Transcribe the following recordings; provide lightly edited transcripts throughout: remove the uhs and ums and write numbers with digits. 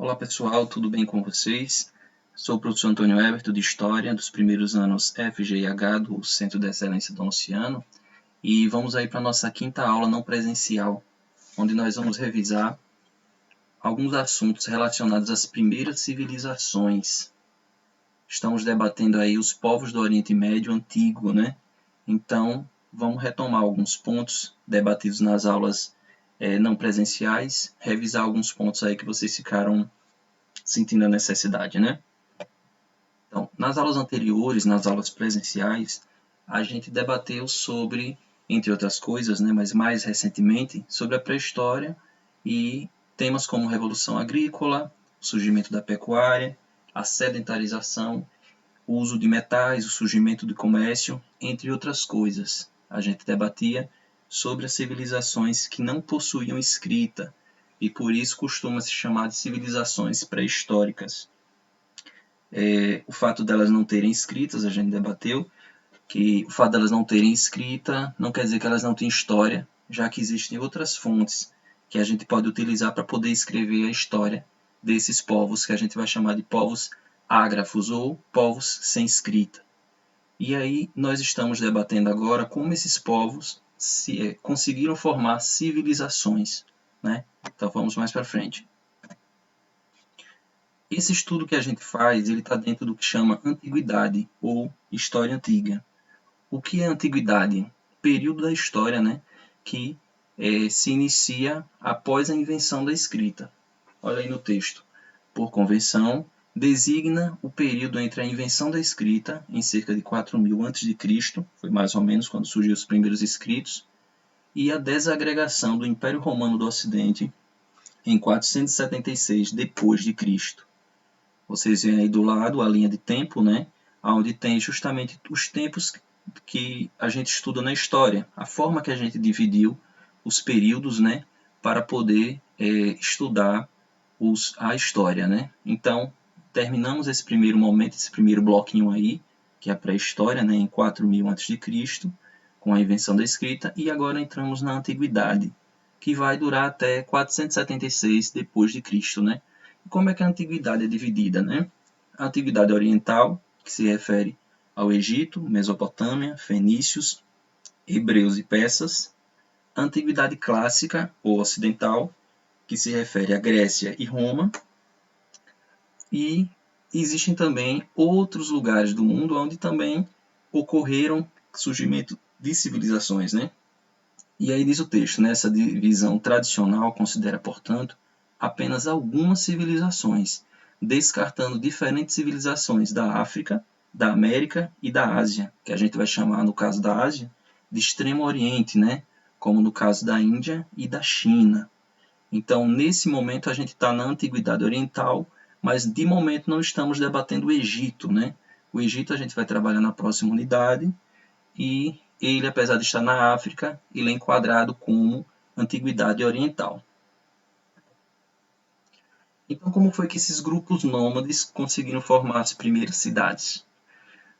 Olá pessoal, tudo bem com vocês? Sou o professor Antônio Heberto de História, dos primeiros anos FGIH, do Centro de Excelência Dom Luciano, e vamos aí para a nossa quinta aula não presencial, onde nós vamos revisar alguns assuntos relacionados às primeiras civilizações. Estamos debatendo aí os povos do Oriente Médio Antigo, né? Então, vamos retomar alguns pontos debatidos nas aulas não presenciais, revisar alguns pontos aí que vocês ficaram sentindo a necessidade, né? Então, nas aulas anteriores, nas aulas presenciais, a gente debateu sobre, entre outras coisas, né, mas mais recentemente, sobre a pré-história e temas como revolução agrícola, surgimento da pecuária, a sedentarização, o uso de metais, o surgimento do comércio, entre outras coisas. A gente debatia sobre as civilizações que não possuíam escrita e por isso costuma se chamar de civilizações pré-históricas. O fato delas não terem escritas, a gente debateu, que o fato delas não terem escrita não quer dizer que elas não têm história, já que existem outras fontes que a gente pode utilizar para poder escrever a história desses povos, que a gente vai chamar de povos ágrafos ou povos sem escrita. E aí nós estamos debatendo agora como esses povos conseguiram formar civilizações, né? Então vamos mais para frente. Esse estudo que a gente faz, ele está dentro do que chama antiguidade ou história antiga. O que é antiguidade? Período da história, né, que se inicia após a invenção da escrita. Olha aí no texto. Por convenção, designa o período entre a invenção da escrita, em cerca de 4.000 a.C., foi mais ou menos quando surgiram os primeiros escritos, e a desagregação do Império Romano do Ocidente, em 476 d.C. Vocês veem aí do lado a linha de tempo, né? Onde tem justamente os tempos que a gente estuda na história, a forma que a gente dividiu os períodos, né? Para poder estudar a história, né? Então, terminamos esse primeiro momento, esse primeiro bloquinho aí, que é a pré-história, né? Em 4.000 a.C., com a invenção da escrita, e agora entramos na antiguidade, que vai durar até 476 d.C., né? Como é que a antiguidade é dividida, né? A antiguidade oriental, que se refere ao Egito, Mesopotâmia, fenícios, hebreus e persas. A antiguidade clássica, ou ocidental, que se refere à Grécia e Roma. E existem também outros lugares do mundo onde também ocorreram surgimento de civilizações, né? E aí diz o texto, né? Essa divisão tradicional considera, portanto, apenas algumas civilizações, descartando diferentes civilizações da África, da América e da Ásia, que a gente vai chamar, no caso da Ásia, de Extremo Oriente, né? Como no caso da Índia e da China. Então, nesse momento, a gente está na Antiguidade Oriental, mas de momento não estamos debatendo o Egito, né? O Egito a gente vai trabalhar na próxima unidade, e ele, apesar de estar na África, ele é enquadrado como Antiguidade Oriental. Então, como foi que esses grupos nômades conseguiram formar as primeiras cidades?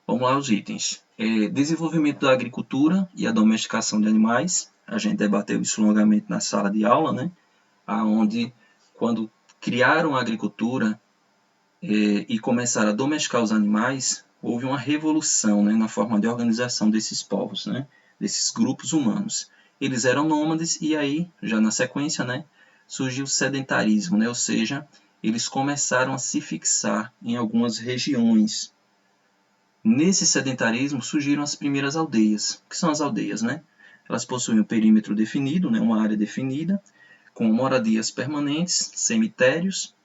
Vamos lá os itens. Desenvolvimento da agricultura e a domesticação de animais. A gente debateu isso longamente na sala de aula, né? Onde, quando criaram a agricultura e começaram a domesticar os animais, houve uma revolução, né, na forma de organização desses povos, né, desses grupos humanos. Eles eram nômades e aí, já na sequência, né, surgiu o sedentarismo, né, ou seja, eles começaram a se fixar em algumas regiões. Nesse sedentarismo surgiram as primeiras aldeias. O que são as aldeias, né? Elas possuem um perímetro definido, né, uma área definida, com moradias permanentes, cemitérios,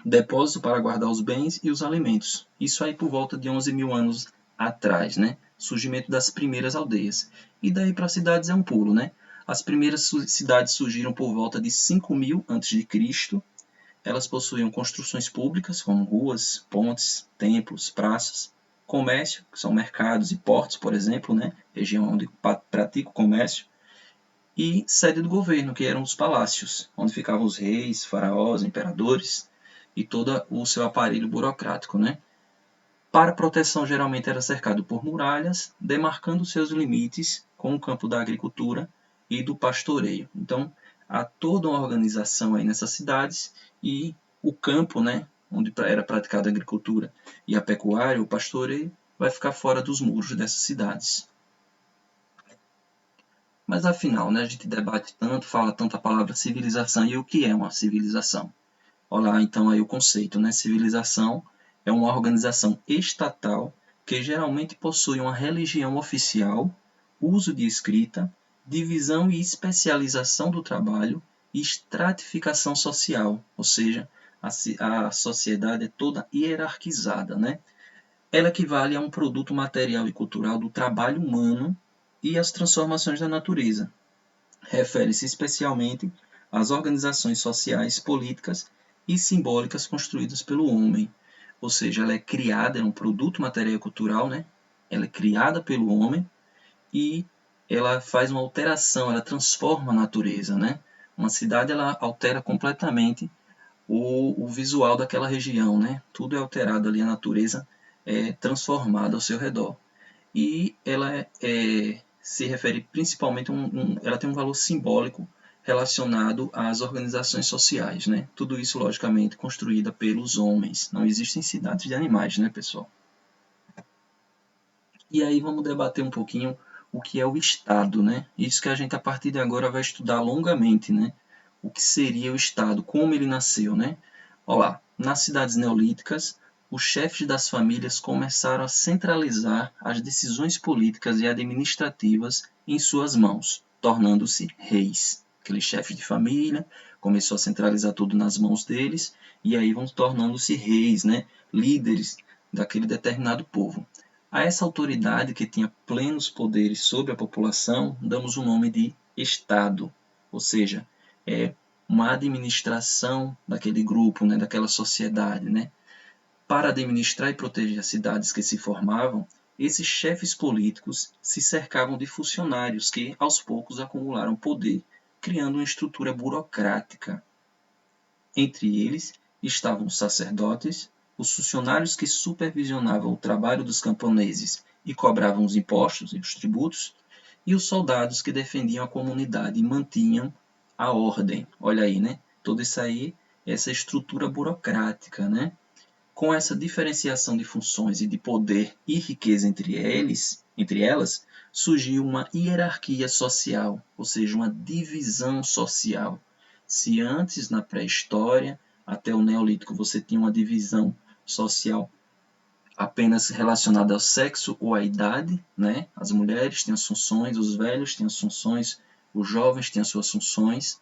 depósito para guardar os bens e os alimentos. Isso aí por volta de 11.000 anos atrás, né? Surgimento das primeiras aldeias. E daí para as cidades é um pulo, né? As primeiras cidades surgiram por volta de 5.000 a.C. Elas possuíam construções públicas, como ruas, pontes, templos, praças, comércio, que são mercados e portos, por exemplo, né? Região onde pratica o comércio, e sede do governo, que eram os palácios, onde ficavam os reis, faraós, imperadores, e todo o seu aparelho burocrático, né? Para proteção, geralmente era cercado por muralhas, demarcando seus limites com o campo da agricultura e do pastoreio. Então, há toda uma organização aí nessas cidades e O campo, né, onde era praticada a agricultura e a pecuária, o pastoreio, vai ficar fora dos muros dessas cidades. Mas afinal, né, a gente debate tanto, fala tanto a palavra civilização, e o que é uma civilização? Olha lá, então, aí o conceito, né? Civilização é uma organização estatal que geralmente possui uma religião oficial, uso de escrita, divisão e especialização do trabalho e estratificação social, ou seja, a sociedade é toda hierarquizada, né? Ela equivale a um produto material e cultural do trabalho humano e às transformações da natureza. Refere-se especialmente às organizações sociais, políticas e simbólicas construídas pelo homem. Ou seja, ela é criada, é um produto material e cultural, né? Ela é criada pelo homem e ela faz uma alteração, ela transforma a natureza, né? Uma cidade ela altera completamente o visual daquela região, né? Tudo é alterado ali, a natureza é transformada ao seu redor. E ela se refere principalmente ela tem um valor simbólico relacionado às organizações sociais, né? Tudo isso, logicamente, construída pelos homens. Não existem cidades de animais, né, pessoal? E aí vamos debater um pouquinho o que é o Estado, né? Isso que a gente, a partir de agora, vai estudar longamente, né? O que seria o Estado, como ele nasceu, né? Olá, nas cidades neolíticas, os chefes das famílias começaram a centralizar as decisões políticas e administrativas em suas mãos, tornando-se reis. Aquele chefe de família começou a centralizar tudo nas mãos deles e aí vão tornando-se reis, né? Líderes daquele determinado povo. A essa autoridade que tinha plenos poderes sobre a população, damos o nome de Estado, ou seja, é uma administração daquele grupo, né, daquela sociedade. Né? Para administrar e proteger as cidades que se formavam, esses chefes políticos se cercavam de funcionários que, aos poucos, acumularam poder, criando uma estrutura burocrática. Entre eles estavam os sacerdotes, os funcionários que supervisionavam o trabalho dos camponeses e cobravam os impostos e os tributos, e os soldados que defendiam a comunidade e mantinham a ordem. Olha aí, né? Tudo isso aí, essa estrutura burocrática, né? Com essa diferenciação de funções e de poder e riqueza entre elas, surgiu uma hierarquia social, ou seja, uma divisão social. Se antes, na pré-história, até o Neolítico, você tinha uma divisão social apenas relacionada ao sexo ou à idade, né? As mulheres têm as funções, os velhos têm as funções, os jovens têm as suas funções,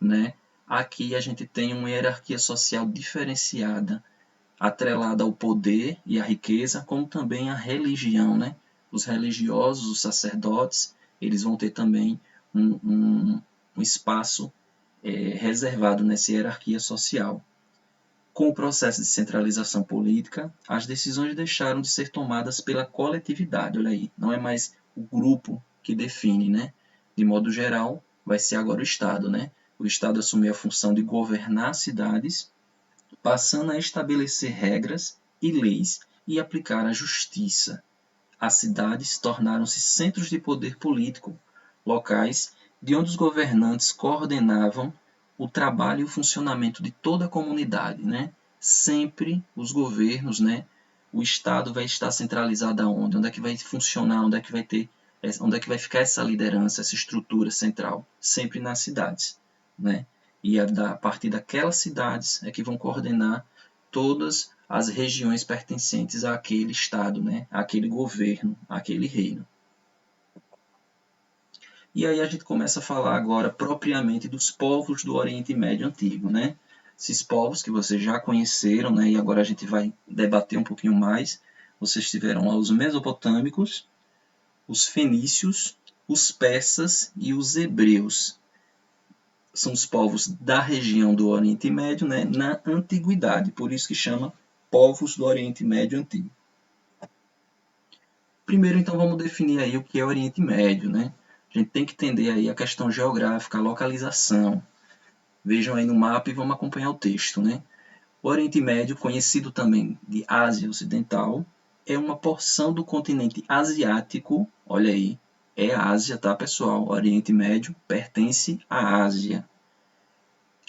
né? Aqui a gente tem uma hierarquia social diferenciada, atrelada ao poder e à riqueza, como também à religião, né? Os religiosos, os sacerdotes, eles vão ter também um espaço reservado nessa hierarquia social. Com o processo de centralização política, as decisões deixaram de ser tomadas pela coletividade. Olha aí, não é mais o grupo que define, né? De modo geral, vai ser agora o Estado, né? O Estado assumiu a função de governar cidades, passando a estabelecer regras e leis e aplicar a justiça. As cidades tornaram-se centros de poder político, locais de onde os governantes coordenavam o trabalho e o funcionamento de toda a comunidade, né? Sempre os governos, né? O Estado vai estar centralizado aonde? Onde é que vai funcionar? Onde é que vai ficar essa liderança, essa estrutura central? Sempre nas cidades, né? E a partir daquelas cidades é que vão coordenar todas as regiões pertencentes àquele estado, né? Àquele governo, àquele reino. E aí a gente começa a falar agora propriamente dos povos do Oriente Médio Antigo, né? Esses povos que vocês já conheceram, né? E agora a gente vai debater um pouquinho mais. Vocês tiveram lá os mesopotâmicos, os fenícios, os persas e os hebreus. São os povos da região do Oriente Médio, né? Na antiguidade, por isso que chama povos do Oriente Médio Antigo. Primeiro, então, vamos definir aí o que é Oriente Médio, né? A gente tem que entender aí a questão geográfica, a localização. Vejam aí no mapa e vamos acompanhar o texto, né? O Oriente Médio, conhecido também de Ásia Ocidental, é uma porção do continente asiático, olha aí, é a Ásia, tá, pessoal? O Oriente Médio pertence à Ásia,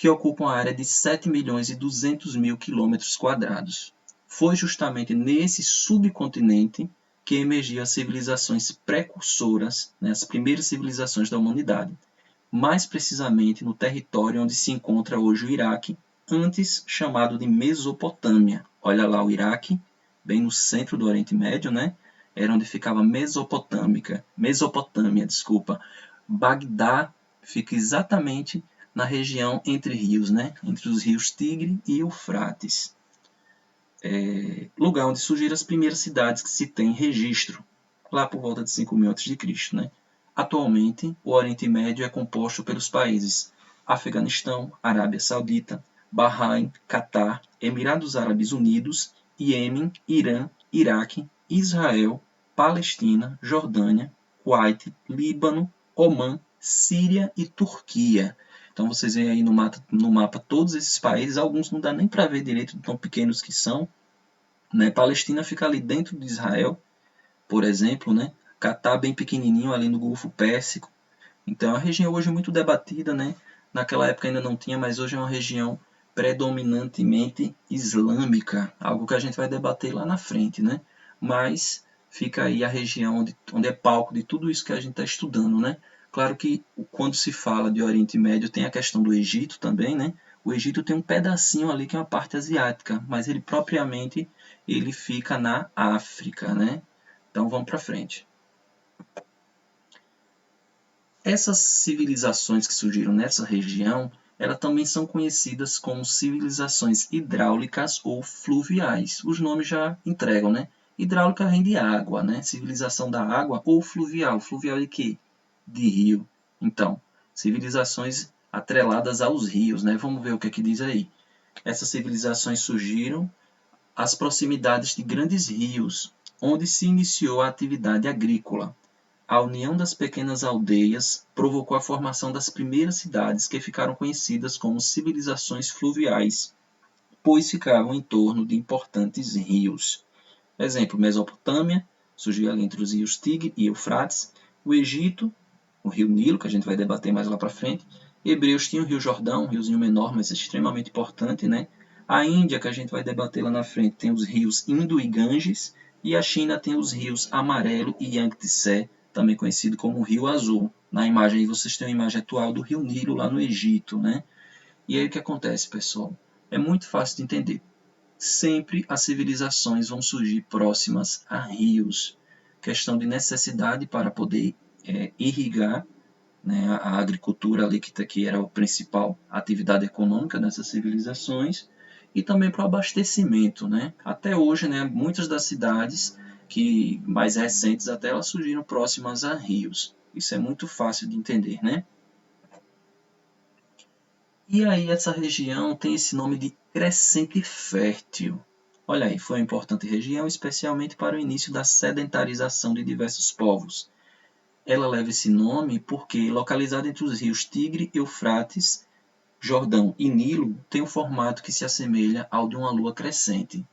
que ocupam a área de 7.200.000 km². Foi justamente nesse subcontinente que emergiam as civilizações precursoras, né, as primeiras civilizações da humanidade, mais precisamente no território onde se encontra hoje o Iraque, antes chamado de Mesopotâmia. Olha lá o Iraque, bem no centro do Oriente Médio, né? Era onde ficava Mesopotâmia, Bagdá fica exatamente na região entre rios, né? Entre os rios Tigre e Eufrates. Lugar onde surgiram as primeiras cidades que se tem registro, lá por volta de 5.000 a.C., né? Atualmente, o Oriente Médio é composto pelos países Afeganistão, Arábia Saudita, Bahrein, Catar, Emirados Árabes Unidos, Iêmen, Irã, Iraque, Israel, Palestina, Jordânia, Kuwait, Líbano, Omã, Síria e Turquia. Então vocês veem aí no mapa todos esses países, alguns não dá nem para ver direito de tão pequenos que são, né? Palestina fica ali dentro de Israel, por exemplo, né? Catar bem pequenininho ali no Golfo Pérsico. Então a região hoje é muito debatida, né? Naquela época ainda não tinha, mas hoje é uma região predominantemente islâmica, algo que a gente vai debater lá na frente, né? Mas fica aí a região onde é palco de tudo isso que a gente está estudando, né? Claro que quando se fala de Oriente Médio tem a questão do Egito também, né? O Egito tem um pedacinho ali que é uma parte asiática, mas ele propriamente ele fica na África, né? Então vamos para frente. Essas civilizações que surgiram nessa região, elas também são conhecidas como civilizações hidráulicas ou fluviais. Os nomes já entregam, né? Hidráulica vem de água, né? Civilização da água ou fluvial. Fluvial de quê? De rio. Então, civilizações atreladas aos rios, né? Vamos ver o que é que diz aí. Essas civilizações surgiram às proximidades de grandes rios, onde se iniciou a atividade agrícola. A união das pequenas aldeias provocou a formação das primeiras cidades, que ficaram conhecidas como civilizações fluviais, pois ficavam em torno de importantes rios. Exemplo, Mesopotâmia, surgiu ali entre os rios Tigre e Eufrates. O Egito, o rio Nilo, que a gente vai debater mais lá para frente. Hebreus tinha o rio Jordão, um riozinho menor, mas extremamente importante, né? A Índia, que a gente vai debater lá na frente, tem os rios Indo e Ganges. E a China tem os rios Amarelo e Yangtze, também conhecido como Rio Azul. Na imagem aí vocês têm a imagem atual do rio Nilo lá no Egito, né? E aí o que acontece, pessoal? É muito fácil de entender. Sempre as civilizações vão surgir próximas a rios. Questão de necessidade para poder irrigar, né, a agricultura ali que era a principal atividade econômica dessas civilizações, e também para o abastecimento, né? Até hoje, né, muitas das cidades que mais recentes até elas surgiram próximas a rios. Isso é muito fácil de entender, né? E aí essa região tem esse nome de Crescente Fértil. Olha aí, foi uma importante região, especialmente para o início da sedentarização de diversos povos. Ela leva esse nome porque, localizada entre os rios Tigre, Eufrates, Jordão e Nilo, tem um formato que se assemelha ao de uma lua crescente.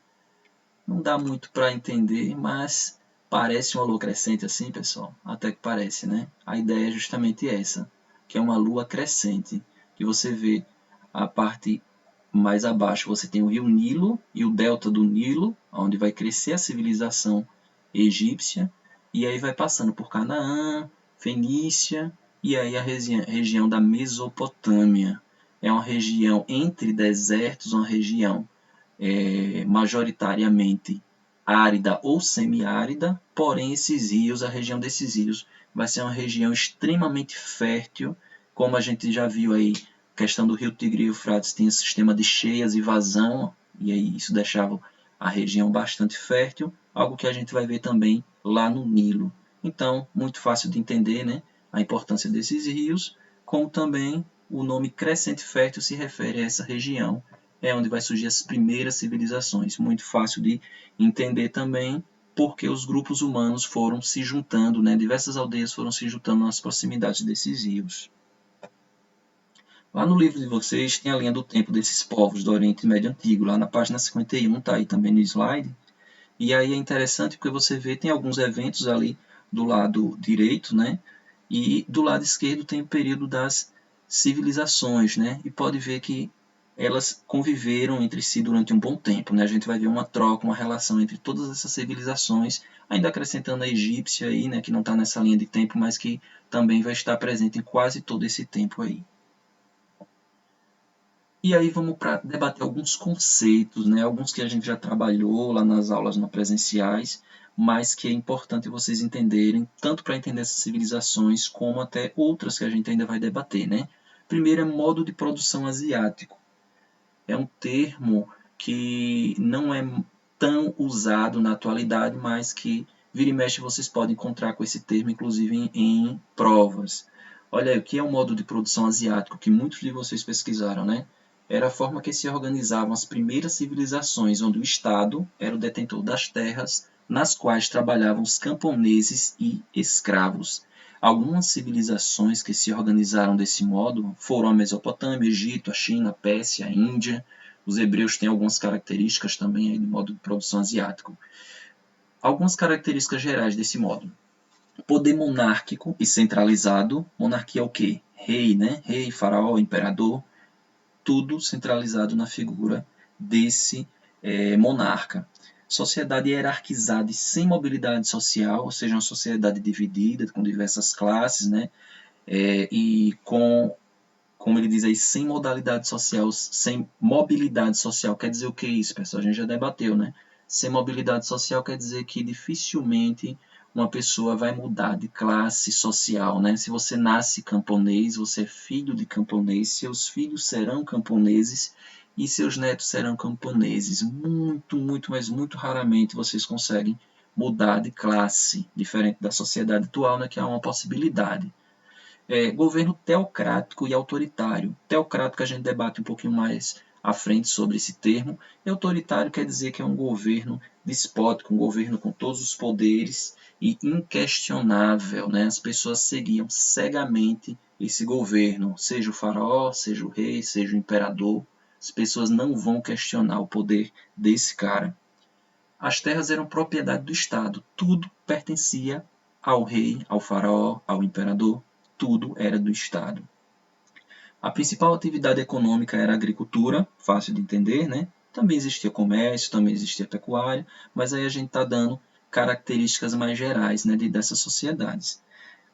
Não dá muito para entender, mas parece uma lua crescente assim, pessoal. Até que parece, né? A ideia é justamente essa, que é uma lua crescente, que você vê a parte mais abaixo, você tem o rio Nilo e o delta do Nilo, onde vai crescer a civilização egípcia, e aí vai passando por Canaã, Fenícia, e aí a região da Mesopotâmia. É uma região entre desertos, uma região majoritariamente árida ou semiárida, porém esses rios, a região desses rios vai ser uma região extremamente fértil, como a gente já viu aí, a questão do rio Tigre e Eufrates tem esse sistema de cheias e vazão, e aí isso deixava a região bastante fértil, algo que a gente vai ver também lá no Nilo. Então, muito fácil de entender, né, a importância desses rios, como também o nome Crescente Fértil se refere a essa região, é onde vai surgir as primeiras civilizações. Muito fácil de entender também, porque os grupos humanos foram se juntando, né? Diversas aldeias foram se juntando nas proximidades desses rios. Lá no livro de vocês tem a linha do tempo desses povos do Oriente Médio Antigo, lá na página 51, tá aí também no slide. E aí é interessante porque você vê, tem alguns eventos ali do lado direito, né? E do lado esquerdo tem o período das civilizações, né? E pode ver que elas conviveram entre si durante um bom tempo, né? A gente vai ver uma troca, uma relação entre todas essas civilizações, ainda acrescentando a egípcia aí, né? Que não está nessa linha de tempo, mas que também vai estar presente em quase todo esse tempo aí. E aí vamos para debater alguns conceitos, né? Alguns que a gente já trabalhou lá nas aulas não presenciais, mas que é importante vocês entenderem, tanto para entender essas civilizações, como até outras que a gente ainda vai debater, né? Primeiro é modo de produção asiático. É um termo que não é tão usado na atualidade, mas que vira e mexe vocês podem encontrar com esse termo, inclusive em provas. Olha aí, o que é o modo de produção asiático, que muitos de vocês pesquisaram, né? Era a forma que se organizavam as primeiras civilizações, onde o Estado era o detentor das terras nas quais trabalhavam os camponeses e escravos. Algumas civilizações que se organizaram desse modo foram a Mesopotâmia, Egito, a China, a Pérsia, a Índia. Os hebreus têm algumas características também aí do modo de produção asiático. Algumas características gerais desse modo. Poder monárquico e centralizado. Monarquia é o quê? Rei, né? Rei, faraó, imperador. Tudo centralizado na figura desse monarca. Sociedade hierarquizada e sem mobilidade social, ou seja, uma sociedade dividida com diversas classes, né? E com, como ele diz aí, sem modalidade social, sem mobilidade social. Quer dizer o que é isso, pessoal? A gente já debateu, né? Sem mobilidade social quer dizer que dificilmente uma pessoa vai mudar de classe social, né? Se você nasce camponês, você é filho de camponês, seus filhos serão camponeses e seus netos serão camponeses. Muito, muito, mas muito raramente vocês conseguem mudar de classe, diferente da sociedade atual, né, que é uma possibilidade. Governo teocrático e autoritário. Teocrático a gente debate um pouquinho mais à frente sobre esse termo, e autoritário quer dizer que é um governo despótico, um governo com todos os poderes e inquestionável, né? As pessoas seguiam cegamente esse governo, seja o faraó, seja o rei, seja o imperador, as pessoas não vão questionar o poder desse cara. As terras eram propriedade do Estado, tudo pertencia ao rei, ao faraó, ao imperador, tudo era do Estado. A principal atividade econômica era a agricultura, fácil de entender, né? Também existia comércio, também existia pecuária, mas aí a gente está dando características mais gerais, né, dessas sociedades.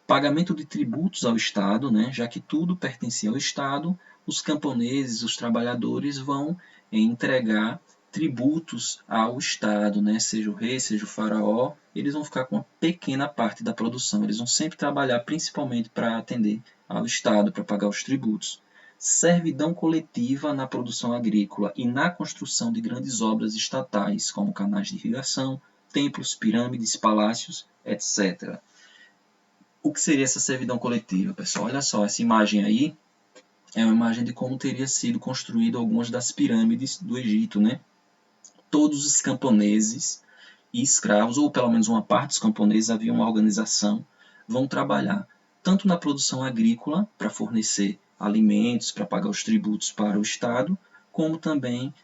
Pagamento de tributos ao Estado, né, já que tudo pertencia ao Estado, os camponeses, os trabalhadores vão entregar tributos ao Estado, né, seja o rei, seja o faraó, eles vão ficar com uma pequena parte da produção, eles vão sempre trabalhar principalmente para atender ao Estado, para pagar os tributos. Servidão coletiva na produção agrícola e na construção de grandes obras estatais, como canais de irrigação, templos, pirâmides, palácios, etc. O que seria essa servidão coletiva, pessoal? Olha só, essa imagem aí é uma imagem de como teria sido construído algumas das pirâmides do Egito, né? Todos os camponeses e escravos, ou pelo menos uma parte dos camponeses, havia uma organização, vão trabalhar tanto na produção agrícola, para fornecer alimentos, para pagar os tributos para o Estado, como também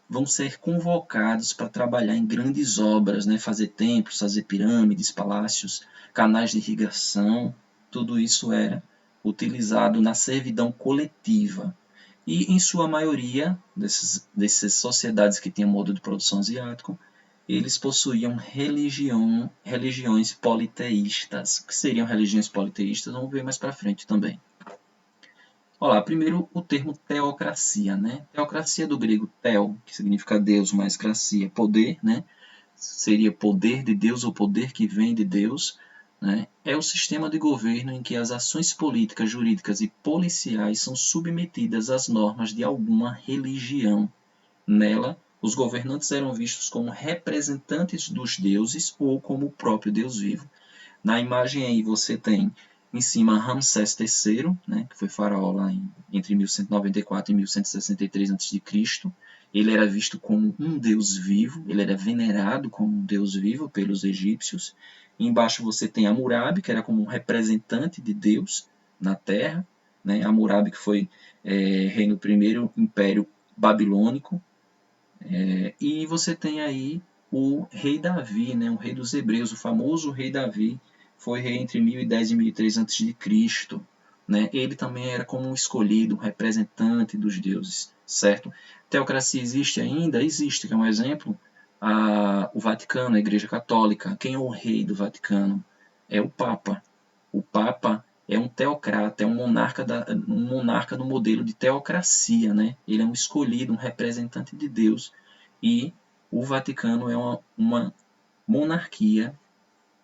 vão ser convocados para trabalhar em grandes obras, né? Fazer templos, fazer pirâmides, palácios, canais de irrigação, tudo isso era utilizado na servidão coletiva. E, em sua maioria, dessas sociedades que tinham modo de produção asiático, eles possuíam religiões politeístas. O que seriam religiões politeístas? Vamos ver mais para frente também. Olá, primeiro o termo teocracia, né? Teocracia do grego theo, que significa Deus, mais cracia, poder, né? Seria poder de Deus ou poder que vem de Deus, né? É o sistema de governo em que as ações políticas, jurídicas e policiais são submetidas às normas de alguma religião. Nela, os governantes eram vistos como representantes dos deuses ou como o próprio Deus vivo. Na imagem aí você tem em cima Ramsés III, né, que foi faraó lá entre 1194 e 1163 a.C. Ele era visto como um deus vivo, ele era venerado como um deus vivo pelos egípcios. E embaixo você tem Hammurabi, que era como um representante de Deus na Terra. Né? Hammurabi que foi rei no primeiro império babilônico. E você tem aí o rei Davi, né, o rei dos hebreus, o famoso rei Davi, foi rei entre 1010 e 1003 a.C. né? Ele também era como um escolhido, um representante dos deuses, certo? Teocracia existe ainda? Existe, que é um exemplo, o Vaticano, a Igreja Católica. Quem é o rei do Vaticano? É o Papa. O Papa é um teocrata, é um monarca no modelo de teocracia, né? Ele é um escolhido, um representante de Deus. E o Vaticano é uma monarquia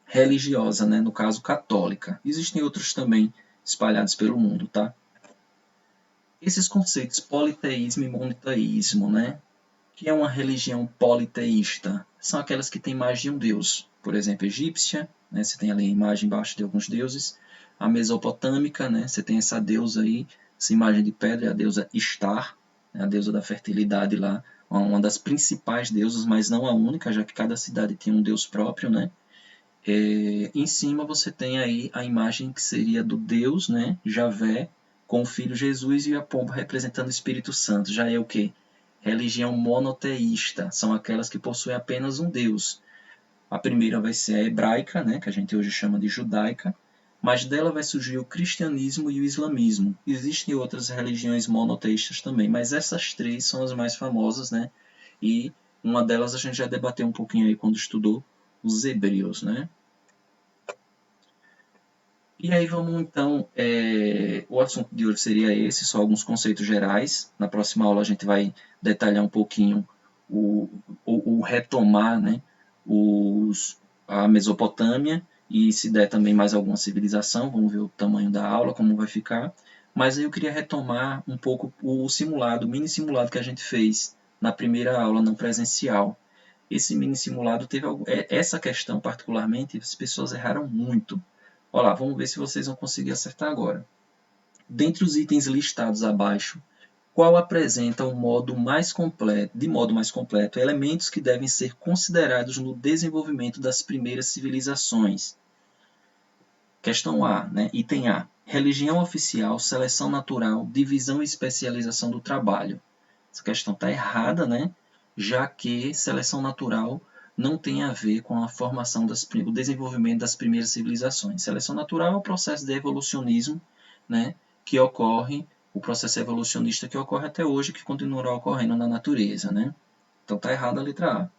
religiosa, né? No caso católica. Existem outros também espalhados pelo mundo, tá? Esses conceitos politeísmo e monoteísmo, né? Que é uma religião politeísta, são aquelas que têm mais de um deus. Por exemplo, egípcia, né? Você tem ali a imagem embaixo de alguns deuses. A mesopotâmica, né? Você tem essa deusa aí, essa imagem de pedra, a deusa Estar, né? A deusa da fertilidade lá, uma das principais deusas, mas não a única, já que cada cidade tinha um deus próprio, né? Em cima você tem aí a imagem que seria do Deus, né, Javé, com o Filho Jesus e a pomba representando o Espírito Santo. Já é o quê? Religião monoteísta. São aquelas que possuem apenas um Deus. A primeira vai ser a hebraica, né, que a gente hoje chama de judaica, mas dela vai surgir o cristianismo e o islamismo. Existem outras religiões monoteístas também, mas essas três são as mais famosas, né? E uma delas a gente já debateu um pouquinho aí quando estudou os hebreus, né? E aí vamos então, o assunto de hoje seria esse, só alguns conceitos gerais. Na próxima aula a gente vai detalhar um pouquinho o retomar, né, a Mesopotâmia e se der também mais alguma civilização, vamos ver o tamanho da aula, como vai ficar. Mas aí eu queria retomar um pouco o simulado, o mini simulado que a gente fez na primeira aula não presencial. Esse mini simulado teve essa questão particularmente, as pessoas erraram muito. Olha lá, vamos ver se vocês vão conseguir acertar agora. Dentre os itens listados abaixo, qual apresenta de modo mais completo, elementos que devem ser considerados no desenvolvimento das primeiras civilizações? Questão A, né? Item A. Religião oficial, seleção natural, divisão e especialização do trabalho. Essa questão está errada, né? Já que seleção natural não tem a ver com a formação o desenvolvimento das primeiras civilizações. Seleção natural é o processo de evolucionismo, né? Que ocorre, o processo evolucionista que ocorre até hoje, que continuará ocorrendo na natureza, né? Então está errada a letra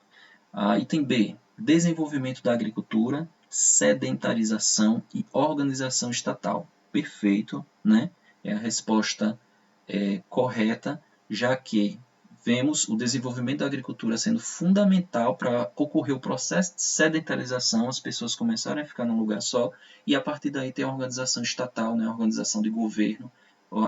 A. Item B. Desenvolvimento da agricultura, sedentarização e organização estatal. Perfeito, né? É a resposta correta, já que vemos o desenvolvimento da agricultura sendo fundamental para ocorrer o processo de sedentarização, as pessoas começaram a ficar num lugar só, e a partir daí tem a organização estatal, né, a organização de governo,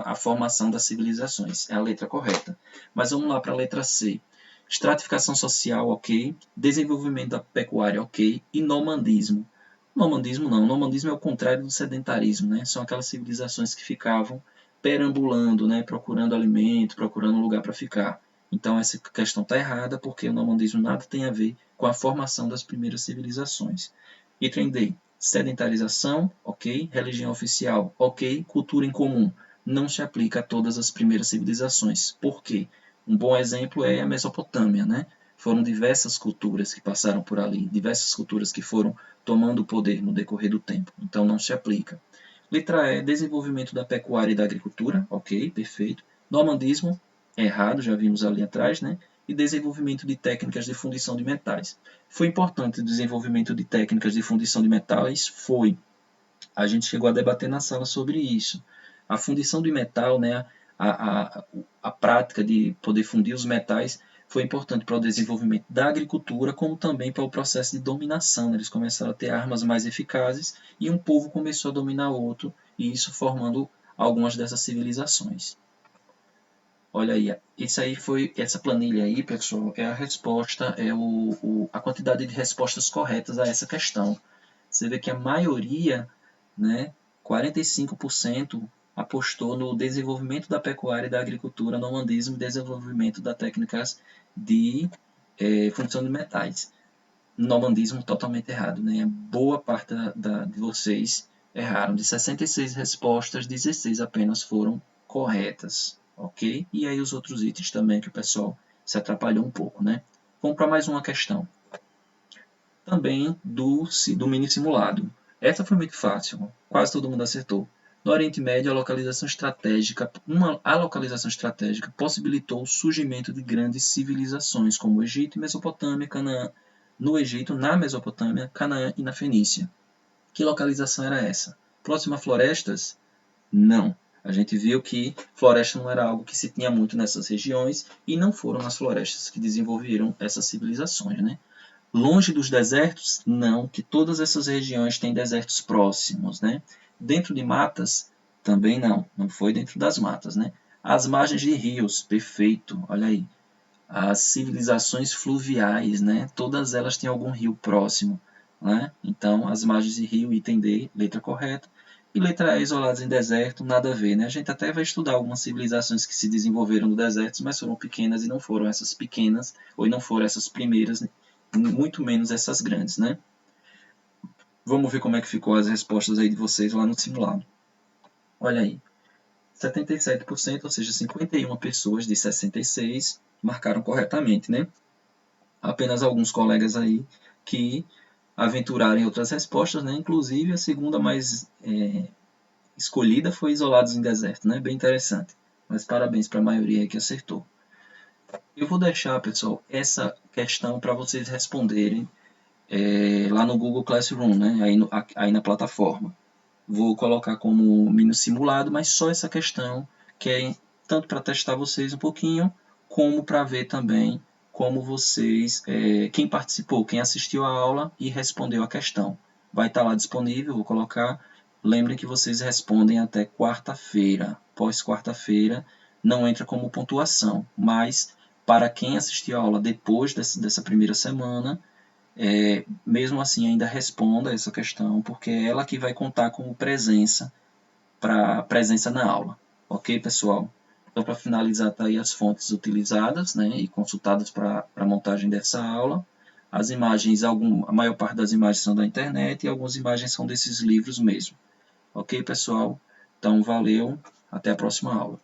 a formação das civilizações. É a letra correta. Mas vamos lá para a letra C. Estratificação social, ok. Desenvolvimento da pecuária, ok. E nomandismo. Nomandismo não. Nomandismo é o contrário do sedentarismo, né? São aquelas civilizações que ficavam perambulando, né? Procurando alimento, procurando um lugar para ficar. Então essa questão está errada, porque o nomandismo nada tem a ver com a formação das primeiras civilizações. Item D. Sedentarização, ok. Religião oficial, ok. Cultura em comum. Não se aplica a todas as primeiras civilizações. Por quê? Um bom exemplo é a Mesopotâmia, né? Foram diversas culturas que passaram por ali, diversas culturas que foram tomando o poder no decorrer do tempo. Então não se aplica. Letra E, desenvolvimento da pecuária e da agricultura, ok, perfeito. Normandismo, errado, já vimos ali atrás, né? E desenvolvimento de técnicas de fundição de metais. Foi importante o desenvolvimento de técnicas de fundição de metais? Foi. A gente chegou a debater na sala sobre isso. A fundição de metal, né, a prática de poder fundir os metais foi importante para o desenvolvimento da agricultura, como também para o processo de dominação. Eles começaram a ter armas mais eficazes e um povo começou a dominar outro, e isso formando algumas dessas civilizações. Olha aí, essa planilha aí, pessoal, é a resposta, a quantidade de respostas corretas a essa questão. Você vê que a maioria, né, 45% apostou no desenvolvimento da pecuária e da agricultura, no nomandismo e desenvolvimento das técnicas de fundição de metais. Nomandismo totalmente errado, né? Boa parte de vocês erraram. De 66 respostas, 16 apenas foram corretas, ok? E aí os outros itens também que o pessoal se atrapalhou um pouco, né? Vamos para mais uma questão. Também do mini simulado. Essa foi muito fácil, quase todo mundo acertou. No Oriente Médio, a localização estratégica possibilitou o surgimento de grandes civilizações, como o Egito e Mesopotâmia, Canaã. No Egito, na Mesopotâmia, Canaã e na Fenícia. Que localização era essa? Próxima a florestas? Não. A gente viu que floresta não era algo que se tinha muito nessas regiões e não foram as florestas que desenvolveram essas civilizações, né? Longe dos desertos? Não, que todas essas regiões têm desertos próximos, né? Dentro de matas? Também não, não foi dentro das matas, né? As margens de rios? Perfeito, olha aí. As civilizações fluviais, né? Todas elas têm algum rio próximo, né? Então, as margens de rio, item D, letra correta. E letra E, isolados em deserto, nada a ver, né? A gente até vai estudar algumas civilizações que se desenvolveram no deserto, mas foram pequenas e não foram essas pequenas, ou não foram essas primeiras, né? Muito menos essas grandes, né? Vamos ver como é que ficou as respostas aí de vocês lá no simulado. Olha aí, 77%, ou seja, 51 pessoas de 66 marcaram corretamente, né? Apenas alguns colegas aí que aventuraram em outras respostas, né? Inclusive a segunda mais escolhida foi isolados em deserto, né? Bem interessante. Mas parabéns para a maioria aí que acertou. Eu vou deixar, pessoal, essa questão para vocês responderem lá no Google Classroom, né? Aí na plataforma. Vou colocar como mini simulado, mas só essa questão, que é tanto para testar vocês um pouquinho, como para ver também como vocês, quem participou, quem assistiu a aula e respondeu a questão. Vai estar lá disponível, vou colocar. Lembrem que vocês respondem até quarta-feira. Pós quarta-feira não entra como pontuação, mas para quem assistiu a aula depois dessa primeira semana, mesmo assim ainda responda essa questão, porque é ela que vai contar como presença para presença na aula. Ok, pessoal? Então, para finalizar, tá aí as fontes utilizadas, né, e consultadas para a montagem dessa aula. As imagens, a maior parte das imagens são da internet e algumas imagens são desses livros mesmo. Ok, pessoal? Então, valeu. Até a próxima aula.